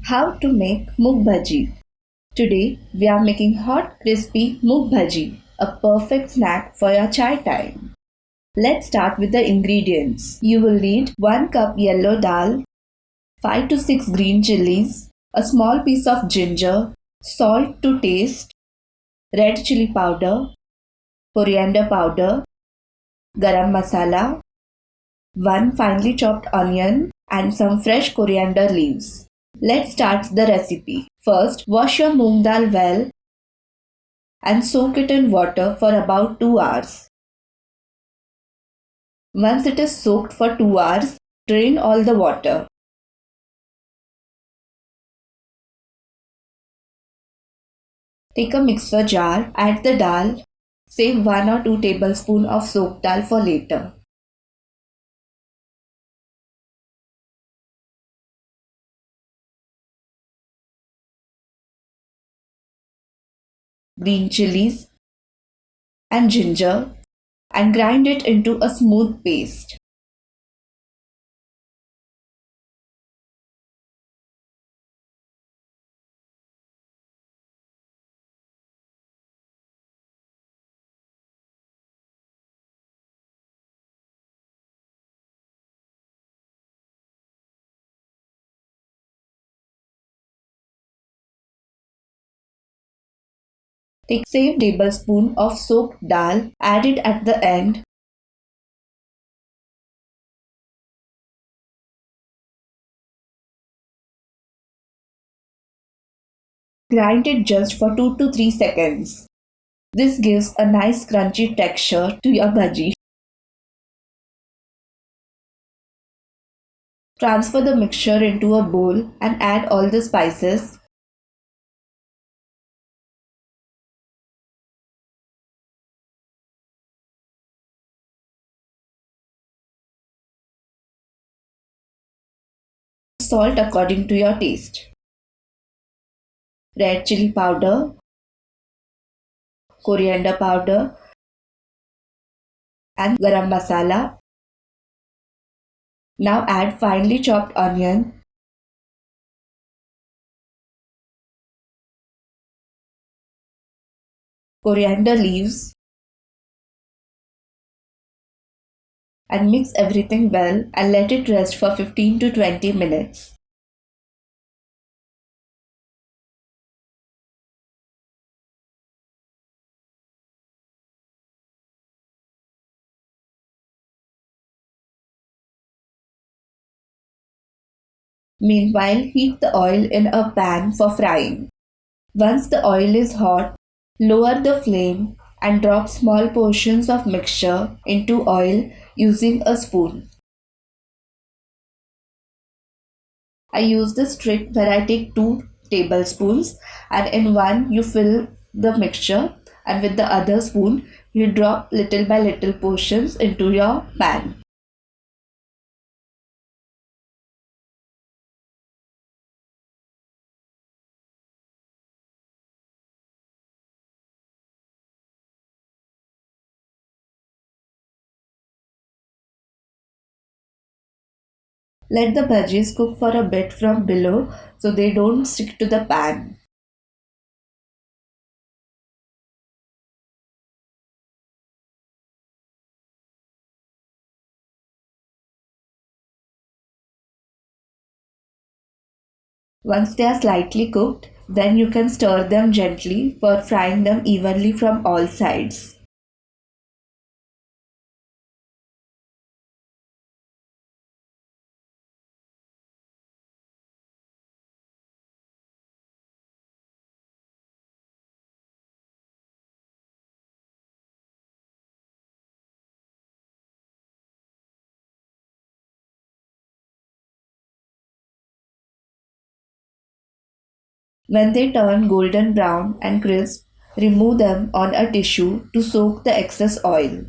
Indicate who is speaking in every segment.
Speaker 1: How to make Moong Bhaji. Today we are making hot crispy Moong Bhaji, a perfect snack for your chai time. Let's start with the ingredients. You will need 1 cup yellow dal, 5 to 6 green chillies, a small piece of ginger, salt to taste, red chilli powder, coriander powder, garam masala, 1 finely chopped onion and some fresh coriander leaves. Let's start the recipe. First, wash your moong dal well and soak it in water for about 2 hours. Once it is soaked for 2 hours, drain all the water. Take a mixer jar, add the dal, save 1 or 2 tablespoons of soaked dal for later. Green chilies and ginger and grind it into a smooth paste. Take same tablespoon of soaked dal, add it at the end. Grind it just for 2 to 3 seconds. This gives a nice crunchy texture to your bhaji. Transfer the mixture into a bowl and add all the spices. Salt according to your taste. Red chili powder, coriander powder and garam masala. Now add finely chopped onion, coriander leaves and mix everything well and let it rest for 15 to 20 minutes. Meanwhile, heat the oil in a pan for frying. Once the oil is hot, lower the flame and drop small portions of mixture into oil using a spoon. I use this trick where I take 2 tablespoons and in one you fill the mixture and with the other spoon you drop little by little portions into your pan. Let the bhajis cook for a bit from below so they don't stick to the pan. Once they are slightly cooked, then you can stir them gently for frying them evenly from all sides. When they turn golden brown and crisp, remove them on a tissue to soak the excess oil.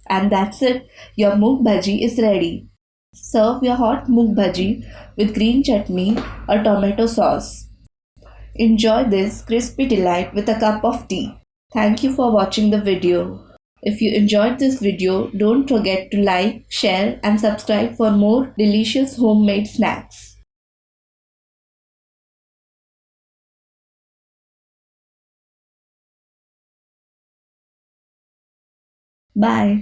Speaker 1: And that's it, your Moong Bhaji is ready. Serve your hot Moong Bhaji with green chutney or tomato sauce. Enjoy this crispy delight with a cup of tea. Thank you for watching the video. If you enjoyed this video, don't forget to like, share and subscribe for more delicious homemade snacks. Bye.